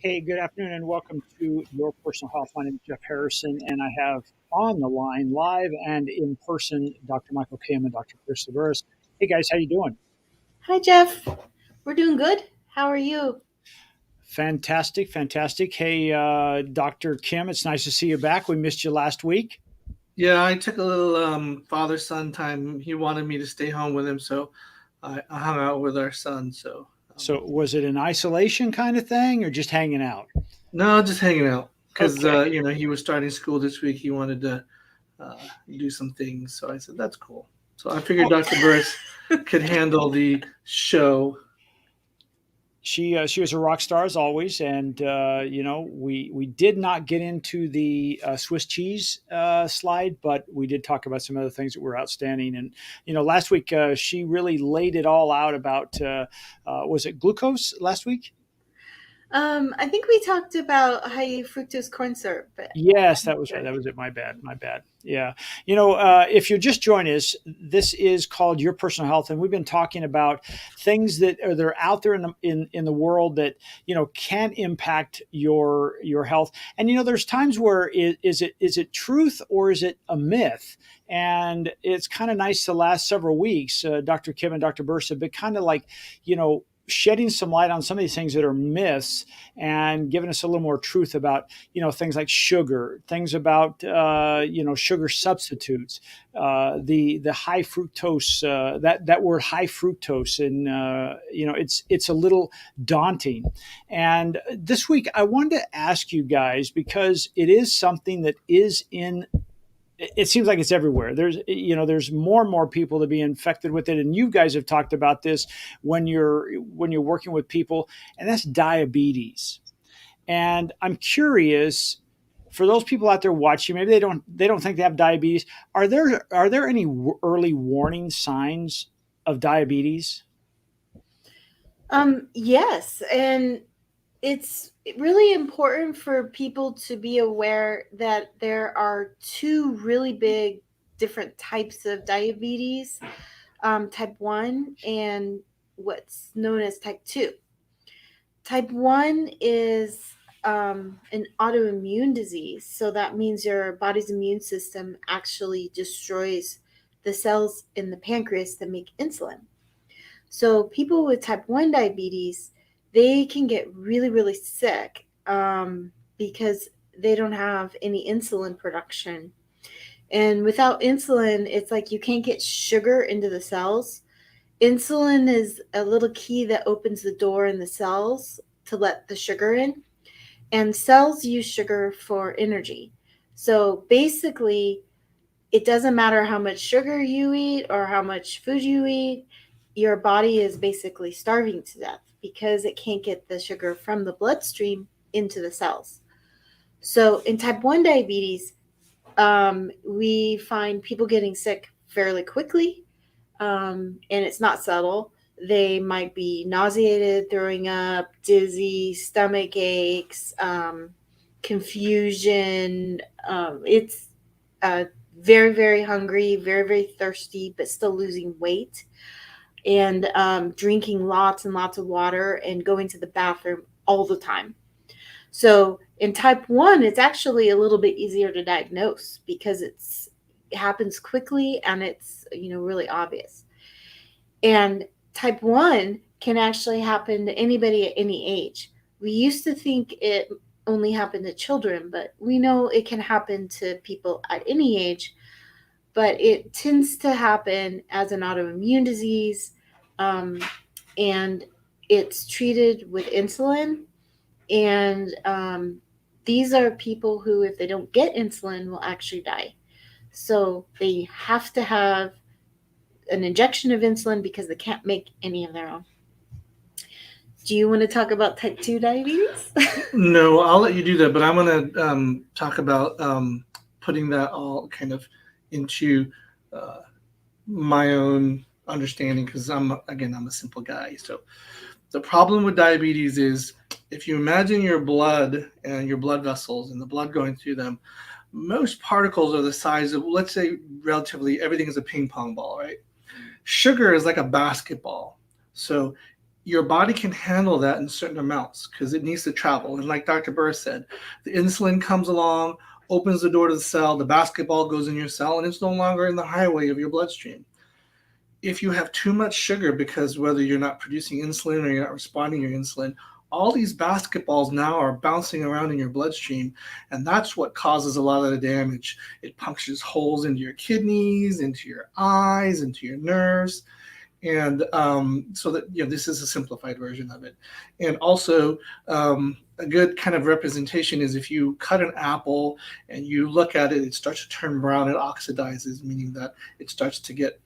Hey, good afternoon and welcome to Your Personal Health. My name is Jeff Harrison, and I have on the line, live and in person, Dr. Michael Kim and Dr. Krista Burris. Hey guys, how you doing? Hi, Jeff. We're doing good. How are you? Fantastic, fantastic. Hey, Dr. Kim, it's nice to see you back. We missed you last week. Yeah, I took a little father son time. He wanted me to stay home with him, so I hung out with our son. So, was it an isolation kind of thing, or just hanging out? No, just hanging out because Okay. he was starting school this week. He wanted to do some things, so I said that's cool. So I figured Oh, Dr. Burris could handle the show. she was a rock star as always, and we did not get into the Swiss cheese slide, but we did talk about some other things that were outstanding. And last week she really laid it all out about was it glucose last week? I think we talked about high fructose corn syrup, but Yes, I'm that was right. sure. That was it. My bad. My bad. Yeah. If you're just joining us, this is called Your Personal Health, and we've been talking about things that are out there in the world that can impact your health. And there's times where is it truth or is it a myth? And it's kind of nice the last several weeks. Dr. Kim and Dr. Bursa have been kind of like shedding some light on some of these things that are myths and giving us a little more truth about things like sugar, things about sugar substitutes, the high fructose, that word high fructose, and it's a little daunting. And this week I wanted to ask you guys, because it is something that is in, it seems like it's everywhere. There's more and more people to be infected with it, and you guys have talked about this when you're working with people, and that's diabetes. And I'm curious, for those people out there watching, maybe they don't think they have diabetes. Are there any early warning signs of diabetes? Yes, and it's really important for people to be aware that there are two really big different types of diabetes, type 1 and what's known as type 2. Type 1 is an autoimmune disease. So that means your body's immune system actually destroys the cells in the pancreas that make insulin. So people with type 1 diabetes, they can get really, really sick because they don't have any insulin production. And without insulin, it's like you can't get sugar into the cells. Insulin is a little key that opens the door in the cells to let the sugar in, and cells use sugar for energy. So basically, it doesn't matter how much sugar you eat or how much food you eat, your body is basically starving to death because it can't get the sugar from the bloodstream into the cells. So in type 1 diabetes, we find people getting sick fairly quickly, and it's not subtle. They might be nauseated, throwing up, dizzy, stomach aches, confusion. It's very, very hungry, very, very thirsty, but still losing weight, and drinking lots and lots of water and going to the bathroom all the time. So in type 1, it's actually a little bit easier to diagnose because it happens quickly and it's really obvious. And type 1 can actually happen to anybody at any age. We used to think it only happened to children, but we know it can happen to people at any age. But it tends to happen as an autoimmune disease, um, and it's treated with insulin. And these are people who, if they don't get insulin, will actually die. So they have to have an injection of insulin because they can't make any of their own. Do you want to talk about type 2 diabetes? No, I'll let you do that, but I'm going to talk about putting that all kind of into uh, my own understanding because I'm a simple guy. So the problem with diabetes is if you imagine your blood and your blood vessels and the blood going through them, most particles are the size of, let's say, relatively everything is a ping pong ball, right? Sugar is like a basketball. So your body can handle that in certain amounts because it needs to travel. And like Dr. Burr said, the insulin comes along, opens the door to the cell, the basketball goes in your cell, and it's no longer in the highway of your bloodstream. If you have too much sugar, because whether you're not producing insulin or you're not responding to your insulin, all these basketballs now are bouncing around in your bloodstream, and that's what causes a lot of the damage. It punctures holes into your kidneys, into your eyes, into your nerves. And so that, this is a simplified version of it. And also, a good kind of representation is if you cut an apple and you look at it, it starts to turn brown, it oxidizes, meaning that it starts to get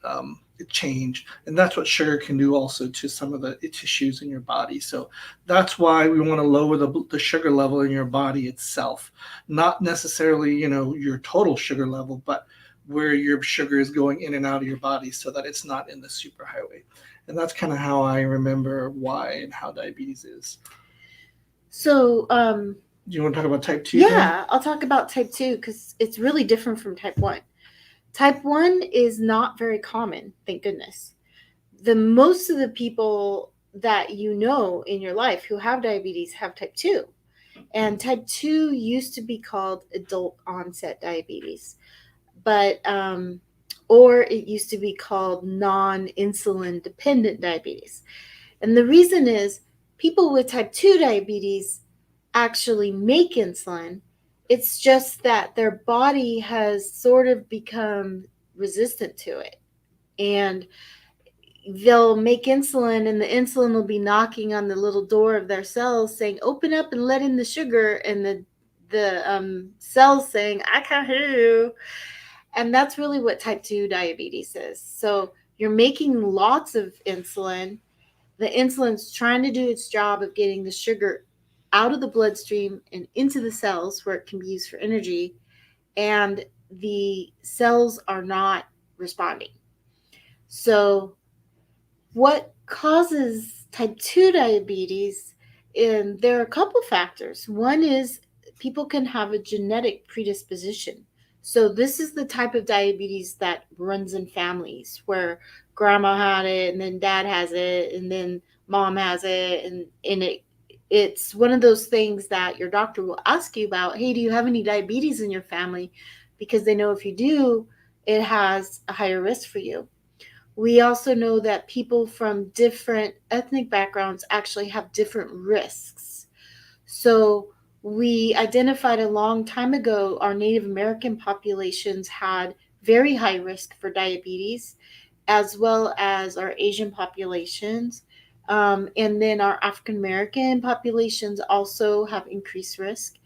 change. And that's what sugar can do also to some of the tissues in your body. So that's why we want to lower the sugar level in your body itself, not necessarily your total sugar level, but where your sugar is going in and out of your body so that it's not in the superhighway. And that's kind of how I remember why and how diabetes is. So, do you want to talk about type 2? Yeah, then? I'll talk about type 2 because it's really different from type 1. Type 1 is not very common, thank goodness. Most of the people that you know in your life who have diabetes have type 2. And type 2 used to be called adult onset diabetes. But or it used to be called non-insulin dependent diabetes. And the reason is people with type 2 diabetes actually make insulin. It's just that their body has sort of become resistant to it. And they'll make insulin, and the insulin will be knocking on the little door of their cells saying, open up and let in the sugar. And the cells saying, I can't hear you. And that's really what type 2 diabetes is. So you're making lots of insulin. The insulin's trying to do its job of getting the sugar out of the bloodstream and into the cells where it can be used for energy. And the cells are not responding. So what causes type 2 diabetes? And there are a couple factors. One is people can have a genetic predisposition. So this is the type of diabetes that runs in families where grandma had it and then dad has it and then mom has it. And it's one of those things that your doctor will ask you about. Hey, do you have any diabetes in your family? Because they know if you do, it has a higher risk for you. We also know that people from different ethnic backgrounds actually have different risks. So we identified a long time ago our Native American populations had very high risk for diabetes, as well as our Asian populations. And then our African American populations also have increased risk.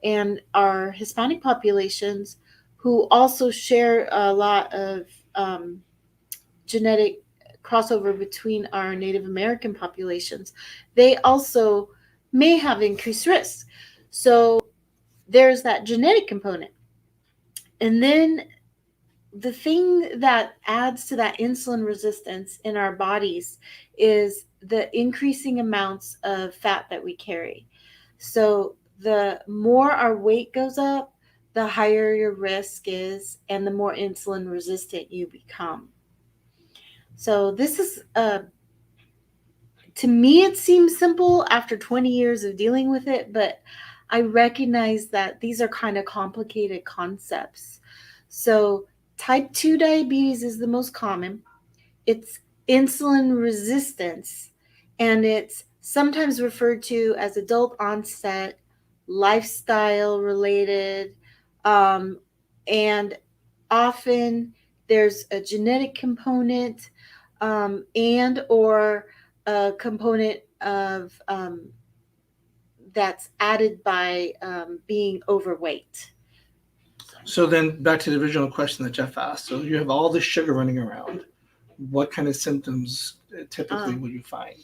And our Hispanic populations, who also share a lot of genetic crossover between our Native American populations, they also may have increased risk. So there's that genetic component. And then the thing that adds to that insulin resistance in our bodies is the increasing amounts of fat that we carry. So the more our weight goes up, the higher your risk is, and the more insulin resistant you become. So this is to me, it seems simple after 20 years of dealing with it, but I recognize that these are kind of complicated concepts. So type 2 diabetes is the most common. It's insulin resistance, and it's sometimes referred to as adult onset, lifestyle related, and often there's a genetic component and or a component of that's added by being overweight. So then back to the original question that Jeff asked. So you have all this sugar running around. What kind of symptoms typically will you find?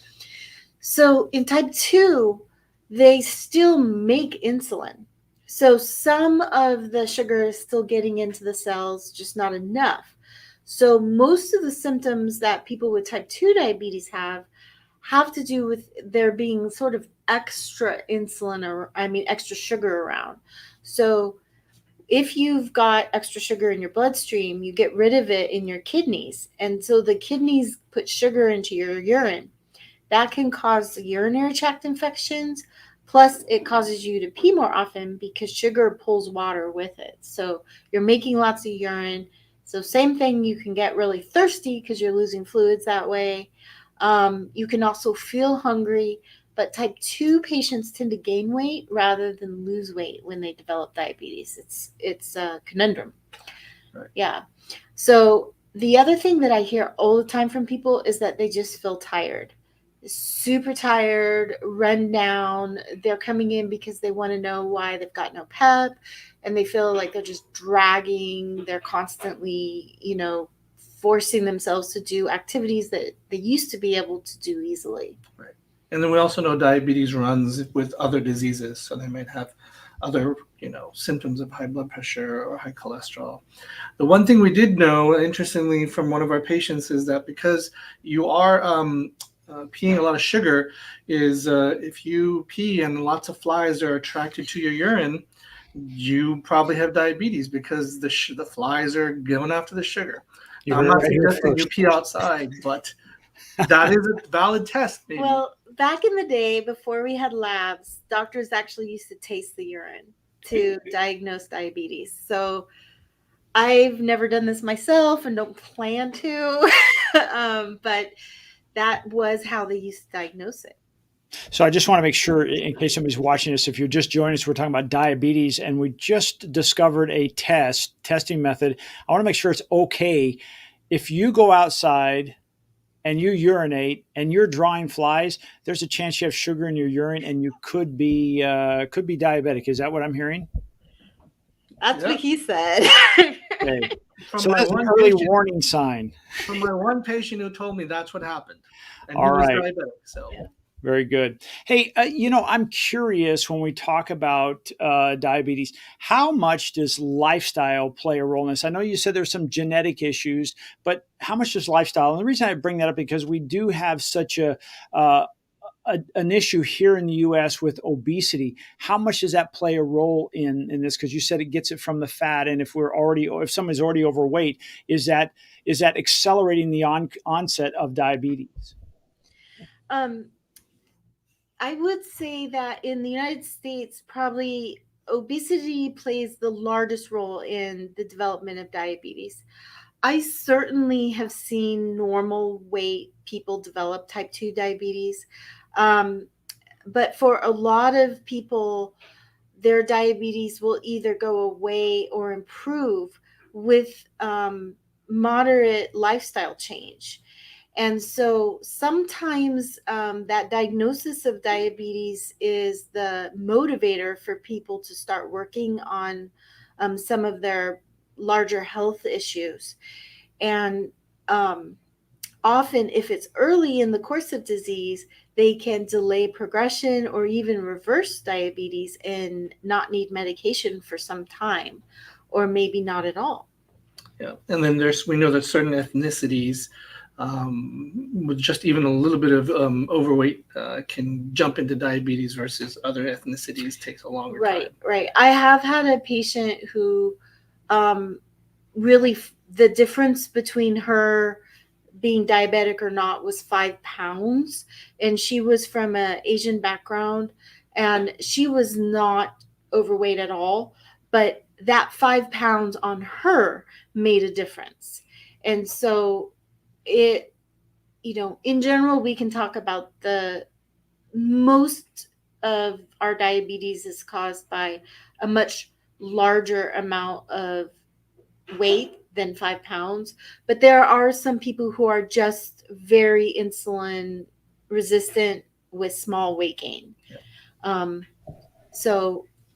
So in type 2, they still make insulin. So some of the sugar is still getting into the cells, just not enough. So most of the symptoms that people with type 2 diabetes have to do with there being sort of extra insulin, or extra sugar around. So if you've got extra sugar in your bloodstream, you get rid of it in your kidneys. And so the kidneys put sugar into your urine. that can cause urinary tract infections. Plus, it causes you to pee more often because sugar pulls water with it. So you're making lots of urine. So same thing, you can get really thirsty because you're losing fluids that way. You can also feel hungry, but type 2 patients tend to gain weight rather than lose weight when they develop diabetes. It's a conundrum. Right. Yeah. So the other thing that I hear all the time from people is that they just feel tired, super tired, run down. They're coming in because they want to know why they've got no pep, and they feel like they're just dragging. They're constantly, forcing themselves to do activities that they used to be able to do easily. Right. And then we also know diabetes runs with other diseases. So they might have other, symptoms of high blood pressure or high cholesterol. The one thing we did know, interestingly, from one of our patients is that because you are peeing a lot of sugar, is if you pee and lots of flies are attracted to your urine, you probably have diabetes because the flies are going after the sugar. Now, I'm not suggesting you pee outside, but that is a valid test, maybe. Well, back in the day, before we had labs, doctors actually used to taste the urine to diagnose diabetes. So I've never done this myself and don't plan to, but that was how they used to diagnose it. So I just want to make sure, in case somebody's watching us, if you're just joining us, we're talking about diabetes, and we just discovered a testing method. I want to make sure it's okay if you go outside and you urinate and you're drawing flies. There's a chance you have sugar in your urine, and you could be diabetic. Is that what I'm hearing? That's what he said. Okay. So that's an early warning sign. From my one patient who told me that's what happened, and All right. He was diabetic. So. Yeah. Very good. Hey, I'm curious when we talk about diabetes, how much does lifestyle play a role in this? I know you said there's some genetic issues, but how much does lifestyle? And the reason I bring that up because we do have such an issue here in the U.S. with obesity. How much does that play a role in this? Because you said it gets it from the fat, and if somebody's already overweight, is that accelerating the onset of diabetes? I would say that in the United States, probably obesity plays the largest role in the development of diabetes. I certainly have seen normal weight people develop type 2 diabetes. But for a lot of people, their diabetes will either go away or improve with moderate lifestyle change. And so sometimes that diagnosis of diabetes is the motivator for people to start working on some of their larger health issues. And often, if it's early in the course of disease, they can delay progression or even reverse diabetes and not need medication for some time, or maybe not at all. Yeah, and then we know that certain ethnicities with just even a little bit of overweight can jump into diabetes versus other ethnicities takes a longer time. Right. I have had a patient who really the difference between her being diabetic or not was 5 pounds, and she was from an Asian background, and she was not overweight at all, but that 5 pounds on her made a difference. And so it, in general, we can talk about the most of our diabetes is caused by a much larger amount of weight than 5 pounds, but there are some people who are just very insulin resistant with small weight gain. Yeah.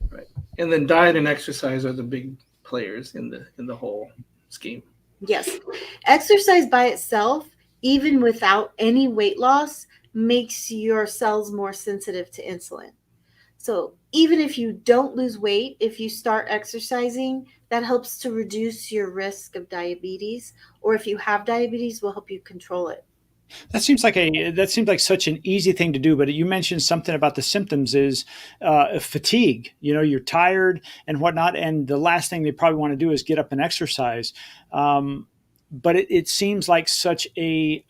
Right. And then diet and exercise are the big players in the whole scheme. Yes. Exercise by itself, even without any weight loss, makes your cells more sensitive to insulin. So even if you don't lose weight, if you start exercising, that helps to reduce your risk of diabetes, or if you have diabetes, will help you control it. That seems like such an easy thing to do, but you mentioned something about the symptoms is fatigue. You're tired and whatnot, and the last thing they probably want to do is get up and exercise. But it seems like such a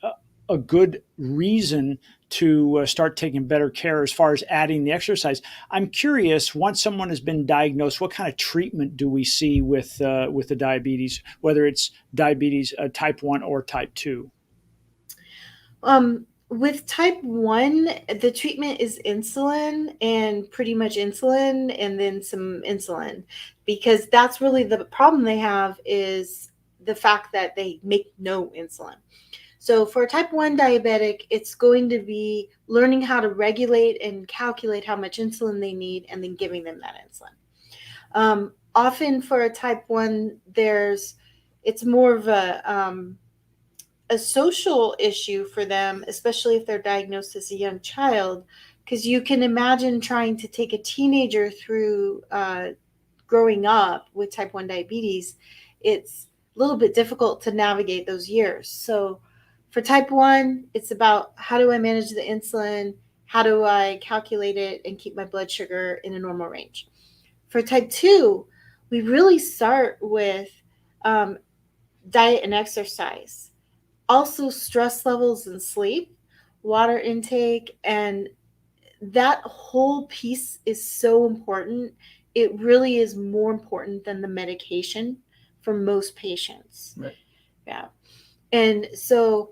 good reason to start taking better care as far as adding the exercise. I'm curious, once someone has been diagnosed, what kind of treatment do we see with the diabetes, whether it's diabetes type 1 or type 2? With type 1, the treatment is insulin and pretty much insulin and then some insulin, because that's really the problem they have, is the fact that they make no insulin. So for a type 1 diabetic, it's going to be learning how to regulate and calculate how much insulin they need and then giving them that insulin. Often for a type 1, it's more of a social issue for them, especially if they're diagnosed as a young child, because you can imagine trying to take a teenager through growing up with type 1 diabetes. It's a little bit difficult to navigate those years. So for type 1, it's about, how do I manage the insulin? How do I calculate it and keep my blood sugar in a normal range? For type 2, we really start with diet and exercise. Also stress levels and sleep, water intake, and that whole piece is so important. It really is more important than the medication for most patients. Right. Yeah. And so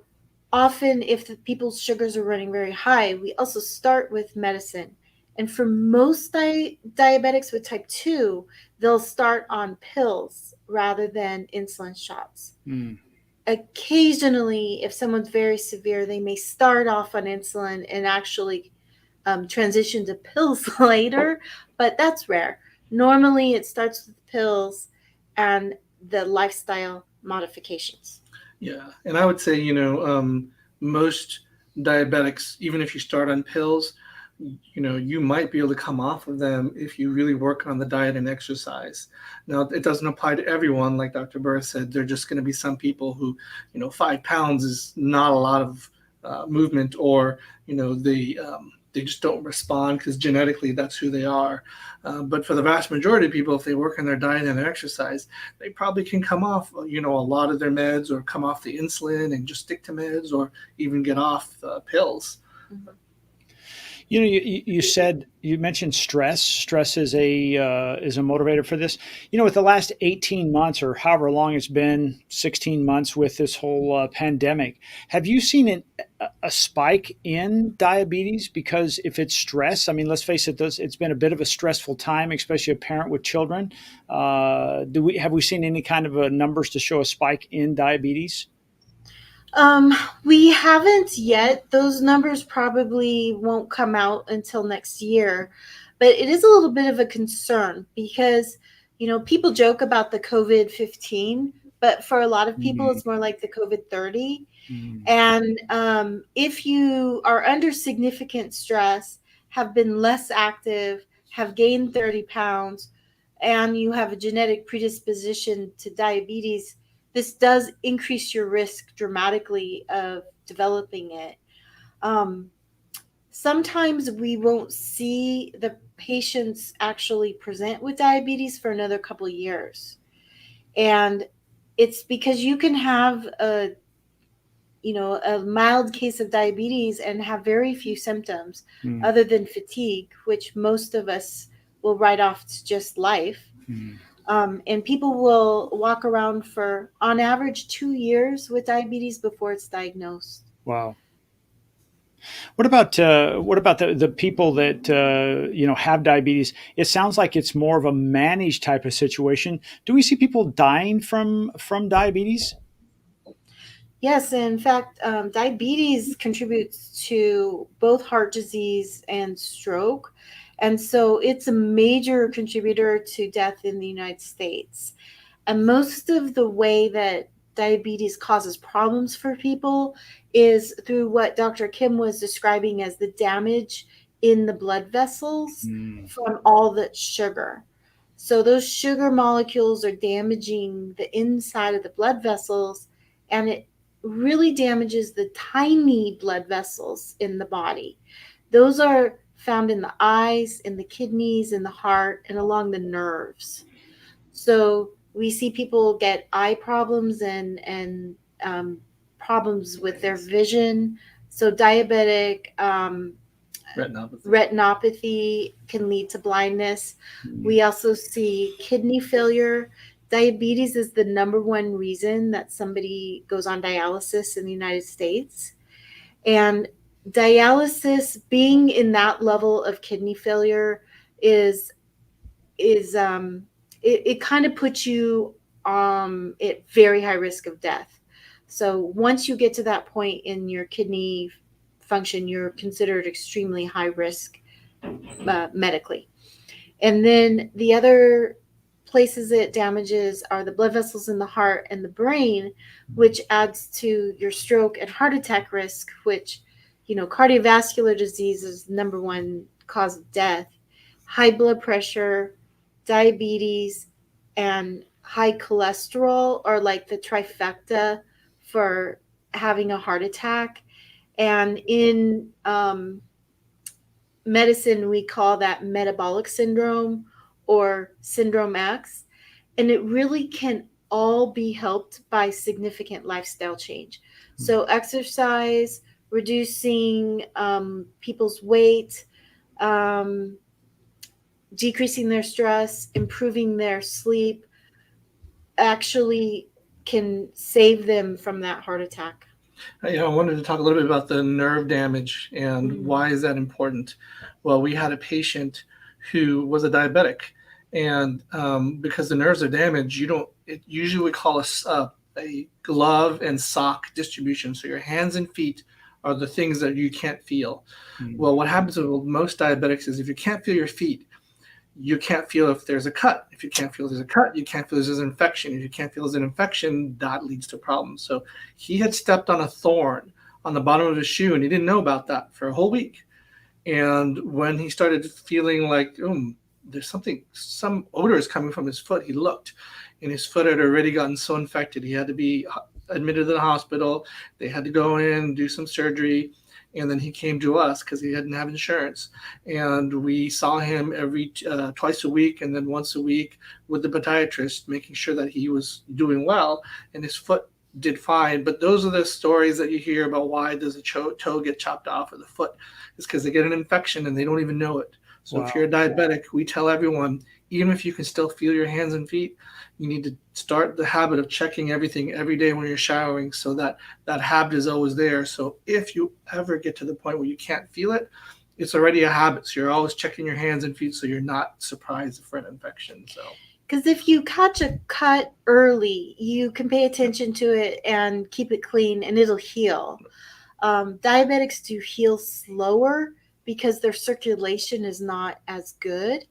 often if the people's sugars are running very high, we also start with medicine. And for most diabetics with type 2, they'll start on pills rather than insulin shots. Occasionally, if someone's very severe, they may start off on insulin and actually transition to pills later, but that's rare. Normally, it starts with pills and the lifestyle modifications. Yeah, and I would say, most diabetics, even if you start on pills, you might be able to come off of them if you really work on the diet and exercise. Now, it doesn't apply to everyone. Like Dr. Burris said, there are just going to be some people who, 5 pounds is not a lot of movement, or, they just don't respond because genetically that's who they are. But for the vast majority of people, if they work on their diet and their exercise, they probably can come off, a lot of their meds, or come off the insulin and just stick to meds, or even get off pills. Mm-hmm. You mentioned stress. Stress is a motivator for this. With the last 18 months, or however long it's been, 16 months with this whole pandemic, have you seen a spike in diabetes? Because if it's stress, I mean, let's face it, it's been a bit of a stressful time, especially a parent with children. Have we seen any kind of numbers to show a spike in diabetes? We haven't yet. Those numbers probably won't come out until next year, but it is a little bit of a concern because, people joke about the COVID-15, but for a lot of people, it's more like the COVID-30. And if you are under significant stress, have been less active, have gained 30 pounds, and you have a genetic predisposition to diabetes, this does increase your risk dramatically of developing it. Sometimes we won't see the patients actually present with diabetes for another couple of years. And it's because you can have a mild case of diabetes and have very few symptoms other than fatigue, which most of us will write off to just life. And people will walk around for, on average, 2 years with diabetes before it's diagnosed. Wow. What about the people that have diabetes? It sounds like it's more of a managed type of situation. Do we see people dying from diabetes? Yes, in fact, diabetes contributes to both heart disease and stroke. And so it's a major contributor to death in the United States. And most of the way that diabetes causes problems for people is through what Dr. Kim was describing as the damage in the blood vessels from all the sugar. So those sugar molecules are damaging the inside of the blood vessels, and it really damages the tiny blood vessels in the body. Those are found in the eyes, in the kidneys, in the heart, and along the nerves. So we see people get eye problems and problems with their vision. So diabetic retinopathy. can lead to blindness. We also see kidney failure. Diabetes is the number one reason that somebody goes on dialysis in the United States. And dialysis, being in that level of kidney failure, it kind of puts you at very high risk of death. So once you get to that point in your kidney function, you're considered extremely high risk medically. And then the other places it damages are the blood vessels in the heart and the brain, which adds to your stroke and heart attack risk, which, cardiovascular disease is the number one cause of death. High blood pressure, diabetes, and high cholesterol are like the trifecta for having a heart attack. And in medicine, we call that metabolic syndrome or syndrome X. And it really can all be helped by significant lifestyle change. So exercise, reducing people's weight, decreasing their stress, improving their sleep, actually can save them from that heart attack. I wanted to talk a little bit about the nerve damage and why is that important. Well, we had a patient who was a diabetic, and because the nerves are damaged, usually we call a glove and sock distribution. So your hands and feet are the things that you can't feel. Well, what happens with most diabetics is if you can't feel your feet, you can't feel if there's a cut. If you can't feel there's a cut, you can't feel there's an infection. If you can't feel there's an infection, that leads to problems. So he had stepped on a thorn on the bottom of his shoe, and he didn't know about that for a whole week. And when he started feeling like, there's some odor is coming from his foot, he looked, and his foot had already gotten so infected. He had to be admitted to the hospital. They had to go in, do some surgery. And then he came to us because he didn't have insurance. And we saw him twice a week and then once a week with the podiatrist, making sure that he was doing well and his foot did fine. But those are the stories that you hear about why does a toe get chopped off or the foot. It's because they get an infection and they don't even know it. So if you're a diabetic, we tell everyone, even if you can still feel your hands and feet, you need to start the habit of checking everything every day when you're showering so that habit is always there. So if you ever get to the point where you can't feel it, it's already a habit. So you're always checking your hands and feet so you're not surprised for an infection. So because if you catch a cut early, you can pay attention to it and keep it clean and it'll heal. Diabetics do heal slower because their circulation is not as good.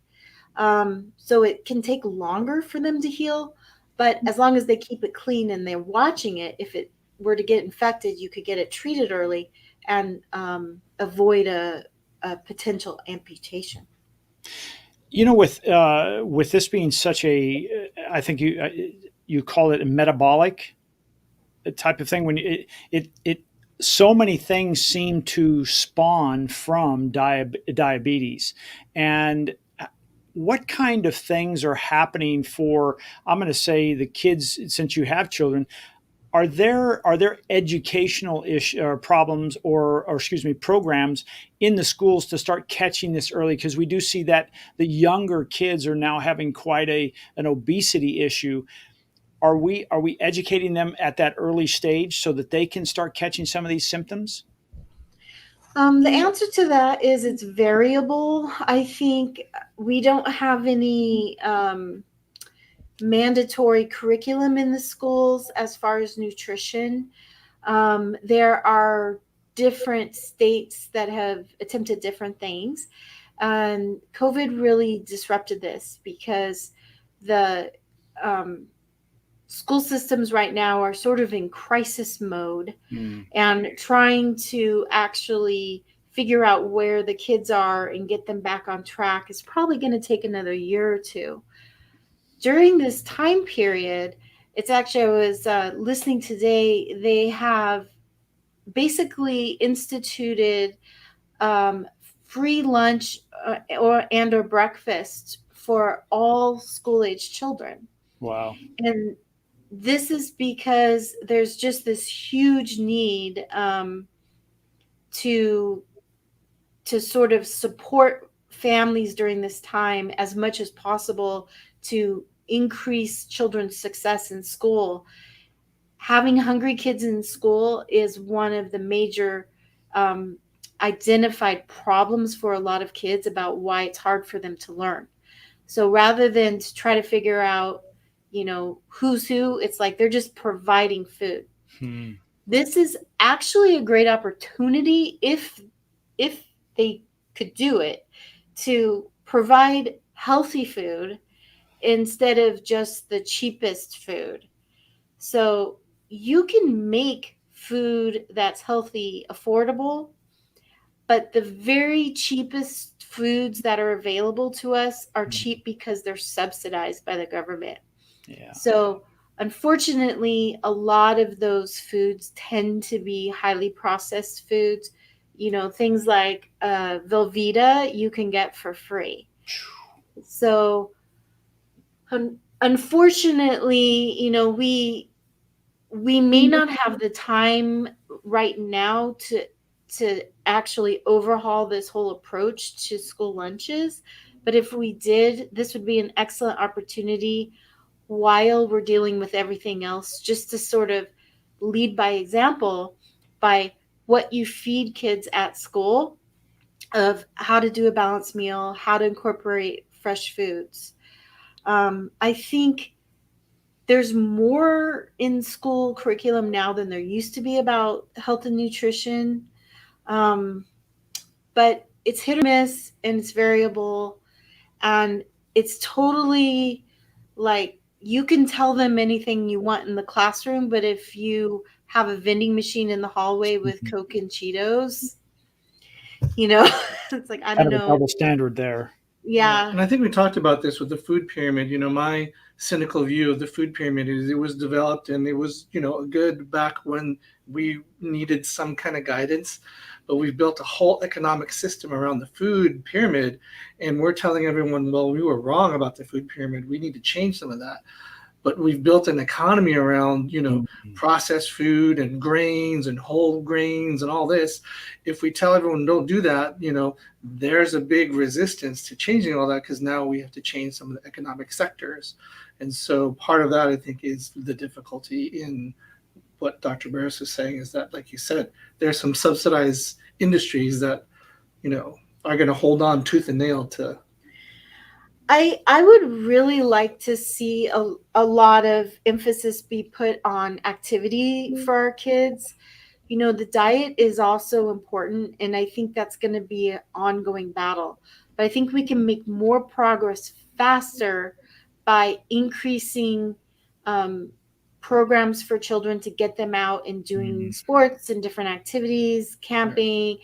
So it can take longer for them to heal, but as long as they keep it clean and they're watching it, if it were to get infected, you could get it treated early and avoid a potential amputation. With this being such I think you call it a metabolic type of thing, when it so many things seem to spawn from diabetes. And what kind of things are happening for, I'm going to say, the kids, since you have children? Are there educational problems or programs in the schools to start catching this early? Because we do see that the younger kids are now having quite an obesity issue. Are we educating them at that early stage so that they can start catching some of these symptoms? The answer to that is it's variable. I think we don't have any mandatory curriculum in the schools as far as nutrition. There are different states that have attempted different things. And COVID really disrupted this because the school systems right now are sort of in crisis mode and trying to actually figure out where the kids are and get them back on track is probably going to take another year or two. During this time period, it's actually, I was listening today, they have basically instituted free lunch or breakfast for all school-age children. Wow. And this is because there's just this huge need to sort of support families during this time as much as possible to increase children's success in school. Having hungry kids in school is one of the major identified problems for a lot of kids about why it's hard for them to learn. So rather than to try to figure out, who's who, it's like they're just providing food. This is actually a great opportunity, if they could do it, to provide healthy food instead of just the cheapest food. So you can make food that's healthy affordable, but the very cheapest foods that are available to us are cheap because they're subsidized by the government. Yeah. So unfortunately, a lot of those foods tend to be highly processed foods. Things like Velveeta you can get for free. So unfortunately, we may not have the time right now to actually overhaul this whole approach to school lunches. But if we did, this would be an excellent opportunity while we're dealing with everything else, just to sort of lead by example by what you feed kids at school, of how to do a balanced meal, how to incorporate fresh foods. I think there's more in school curriculum now than there used to be about health and nutrition. But it's hit or miss, and it's variable, and it's totally like, you can tell them anything you want in the classroom, but if you have a vending machine in the hallway with Coke and Cheetos, it's like, I don't Kind of a know. double standard there. Yeah. And I think we talked about this with the food pyramid. My cynical view of the food pyramid is it was developed and it was, good back when we needed some kind of guidance. But we've built a whole economic system around the food pyramid. And we're telling everyone, well, we were wrong about the food pyramid. We need to change some of that. But we've built an economy around, processed food and grains and whole grains and all this. If we tell everyone don't do that, there's a big resistance to changing all that, because now we have to change some of the economic sectors. And so part of that, I think, is the difficulty in what Dr. Burris is saying, is that, like you said, there's some subsidized industries that, are going to hold on tooth and nail to. I would really like to see a lot of emphasis be put on activity for our kids. The diet is also important, and I think that's going to be an ongoing battle. But I think we can make more progress faster by increasing programs for children to get them out and doing sports and different activities, camping,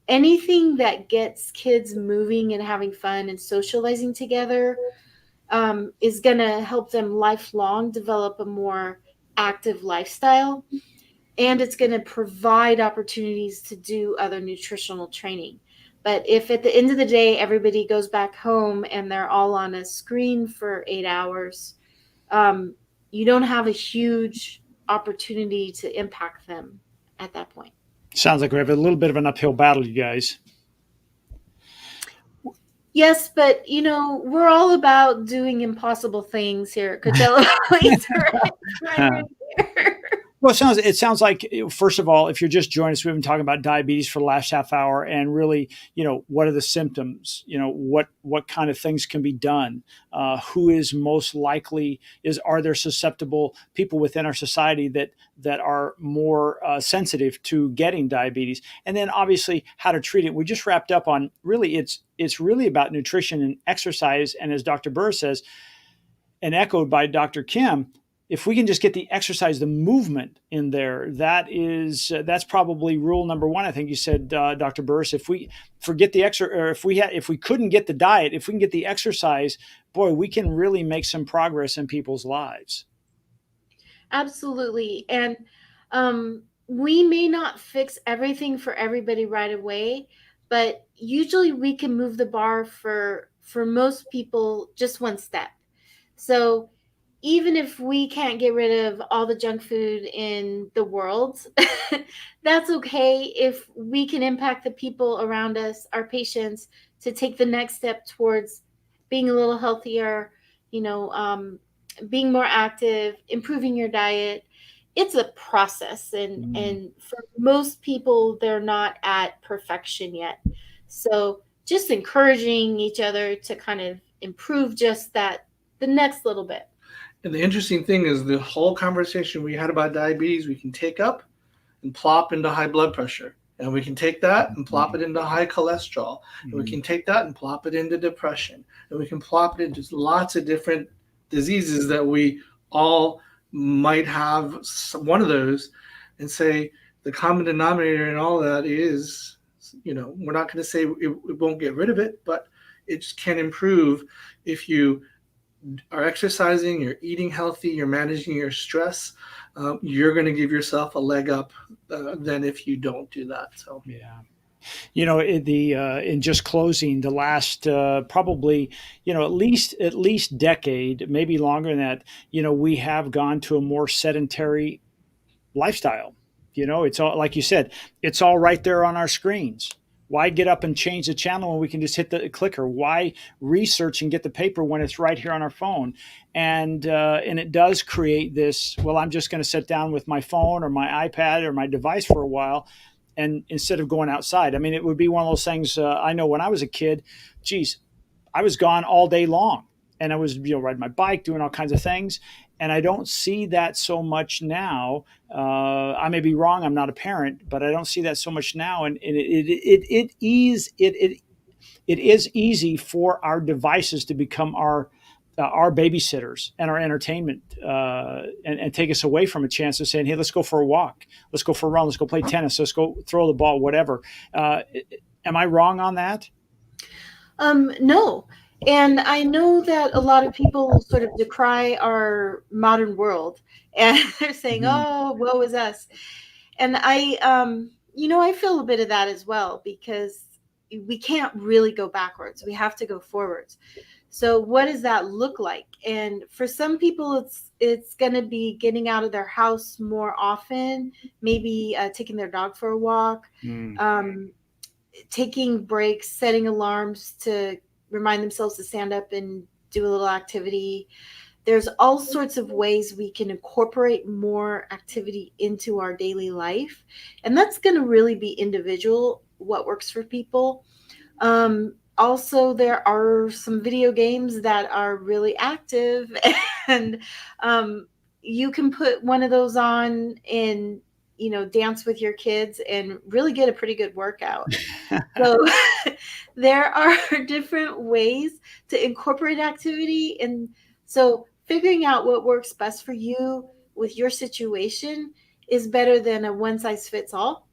anything that gets kids moving and having fun and socializing together is going to help them lifelong develop a more active lifestyle. And it's going to provide opportunities to do other nutritional training. But if at the end of the day, everybody goes back home and they're all on a screen for 8 hours, you don't have a huge opportunity to impact them at that point. Sounds like we have a little bit of an uphill battle, you guys. Yes, but we're all about doing impossible things here at Coachella. right here. Well, it sounds like, first of all, if you're just joining us, we've been talking about diabetes for the last half hour, and really, what are the symptoms? What kind of things can be done? Who is most likely? Are there susceptible people within our society that are more sensitive to getting diabetes? And then obviously how to treat it. We just wrapped up on, really, it's really about nutrition and exercise. And as Dr. Burris says, and echoed by Dr. Kim, if we can just get the exercise, the movement in there, that's probably rule number one. I think you said, Dr. Burris, if we forget the or if we couldn't get the diet, if we can get the exercise, boy, we can really make some progress in people's lives. Absolutely. And we may not fix everything for everybody right away, but usually we can move the bar for most people just one step. So even if we can't get rid of all the junk food in the world, that's okay if we can impact the people around us, our patients, to take the next step towards being a little healthier, you know, being more active, improving your diet. It's a process, Mm. and for most people, they're not at perfection yet. So just encouraging each other to kind of improve just that the next little bit. And the interesting thing is the whole conversation we had about diabetes, we can take up and plop into high blood pressure. And we can take that and plop it into high cholesterol. And we can take that and plop it into depression. And we can plop it into lots of different diseases that we all might have one of those, and say the common denominator in all of that is, we're not going to say it won't get rid of it, but it can improve if you are exercising, you're eating healthy, you're managing your stress. You're going to give yourself a leg up than if you don't do that. So Yeah. In just closing, the last probably at least decade, maybe longer than that, we have gone to a more sedentary lifestyle. It's all, like you said, it's all right there on our screens. Why get up and change the channel when we can just hit the clicker? Why research and get the paper when it's right here on our phone? And it does create this. Well, I'm just going to sit down with my phone or my iPad or my device for a while, and instead of going outside. I mean, it would be one of those things. I know when I was a kid, geez, I was gone all day long, and I was riding my bike, doing all kinds of things. And I don't see that so much now. I may be wrong. I'm not a parent, but I don't see that so much now. And it is easy for our devices to become our babysitters and our entertainment, and take us away from a chance of saying, hey, let's go for a walk, let's go for a run, let's go play tennis, let's go throw the ball, whatever. Am I wrong on that? No. And I know that a lot of people sort of decry our modern world, and they're saying, Mhm. oh, woe is us. And I feel a bit of that as well, because we can't really go backwards. We have to go forwards. So what does that look like? And for some people, it's going to be getting out of their house more often, maybe taking their dog for a walk, Mm. taking breaks, setting alarms to remind themselves to stand up and do a little activity. There's all sorts of ways we can incorporate more activity into our daily life. And that's going to really be individual, what works for people. Also, there are some video games that are really active, and you can put one of those on and dance with your kids and really get a pretty good workout. So there are different ways to incorporate activity, and so figuring out what works best for you with your situation is better than a one size fits all,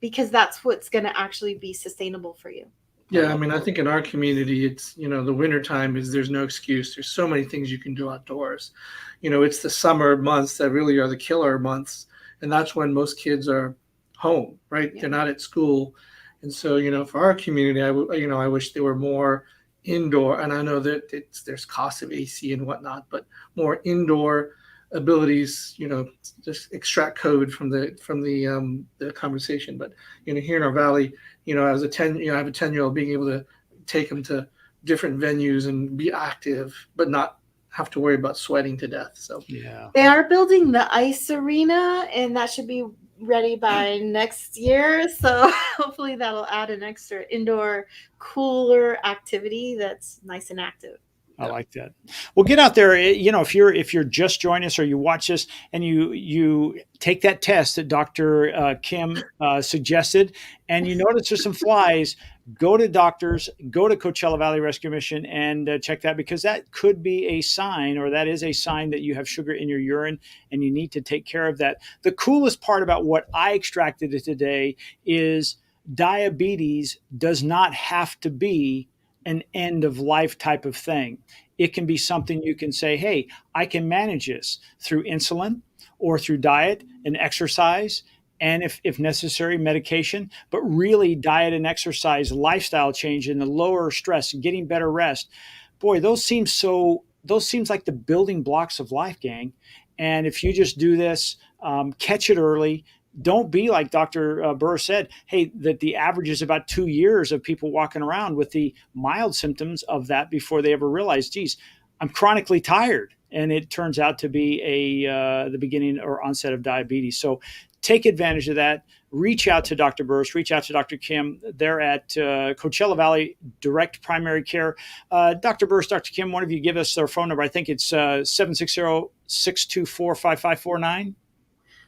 because that's what's going to actually be sustainable for you. yeah, I mean, I think in our community, it's, the winter time is, there's no excuse. There's so many things you can do outdoors. It's the summer months that really are the killer months. And that's when most kids are home, right? Yeah. They're not at school. And so, for our community, I wish there were more indoor, and I know that there's cost of AC and whatnot, but more indoor abilities, just extract COVID from the conversation. But, here in our valley, as I have a 10-year-old, being able to take them to different venues and be active, but not have to worry about sweating to death. So Yeah. They are building the ice arena, and that should be ready by next year. So hopefully that'll add an extra indoor cooler activity that's nice and active. I like that. Well, get out there. If you're just joining us or you watch this and you take that test that Dr. Kim suggested, and you notice there's some flies, go to doctors, go to Coachella Valley Rescue Mission, and check that, because that could be a sign, or that is a sign that you have sugar in your urine, and you need to take care of that. The coolest part about what I extracted today is diabetes does not have to be an end of life type of thing. It can be something you can say, hey, I can manage this through insulin or through diet and exercise, and if necessary, medication. But really, diet and exercise, lifestyle change, and the lower stress and getting better rest. Boy, those seem so those seems like the building blocks of life, gang. And if you just do this, catch it early. Don't be like Dr. Burr said, hey, that the average is about 2 years of people walking around with the mild symptoms of that before they ever realize, geez, I'm chronically tired. And it turns out to be the beginning or onset of diabetes. So take advantage of that. Reach out to Dr. Burris, reach out to Dr. Kim. They're at Coachella Valley Direct Primary Care. Dr. Burris, Dr. Kim, one of you give us their phone number. I think it's 760-624-5549.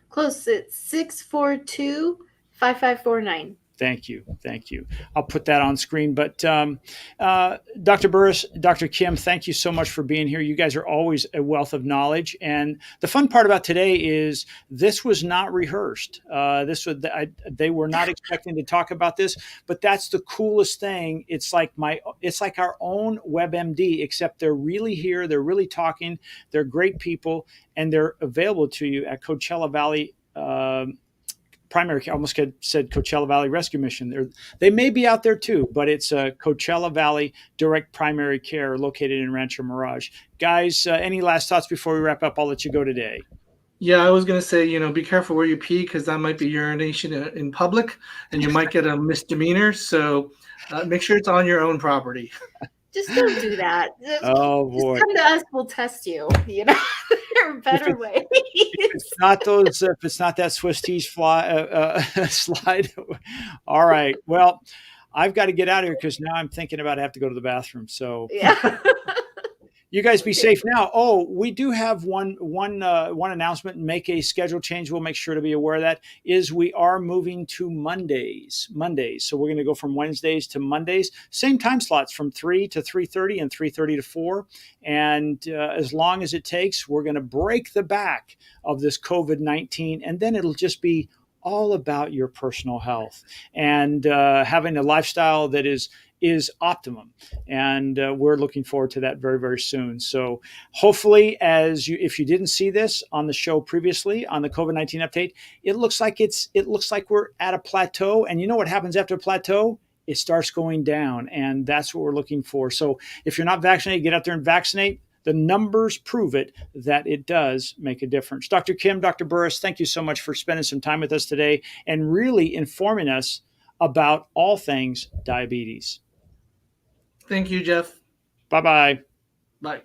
Close. It's 642-5549. Thank you. Thank you. I'll put that on screen. But Dr. Burris, Dr. Kim, thank you so much for being here. You guys are always a wealth of knowledge. And the fun part about today is this was not rehearsed. They were not expecting to talk about this, but that's the coolest thing. It's like our own WebMD, except they're really here. They're really talking. They're great people, and they're available to you at Coachella Valley Primary Care. I almost said Coachella Valley Rescue Mission. They may be out there too, but it's Coachella Valley Direct Primary Care located in Rancho Mirage. Guys, any last thoughts before we wrap up? I'll let you go today. Yeah, I was going to say, be careful where you pee, because that might be urination in public and you might get a misdemeanor. So make sure it's on your own property. Just don't do that. Oh boy! Just come to us. We'll test you. There are better ways. If it's not that Swiss cheese slide. All right. Well, I've got to get out of here because now I'm thinking about I have to go to the bathroom. So yeah. You guys be safe now. Oh, we do have one announcement. Make a schedule change. We'll make sure to be aware of that. Is we are moving to Mondays. So we're going to go from Wednesdays to Mondays. Same time slots from 3 to 3:30 and 3:30 to 4. And as long as it takes, we're going to break the back of this COVID-19, and then it'll just be all about your personal health and having a lifestyle that is optimum. And we're looking forward to that very, very soon. So hopefully, if you didn't see this on the show previously on the COVID-19 update, it looks like we're at a plateau. And you know what happens after a plateau? It starts going down. And that's what we're looking for. So if you're not vaccinated, get out there and vaccinate. The numbers prove it that it does make a difference. Dr. Kim, Dr. Burris, thank you so much for spending some time with us today and really informing us about all things diabetes. Thank you, Jeff. Bye-bye. Bye.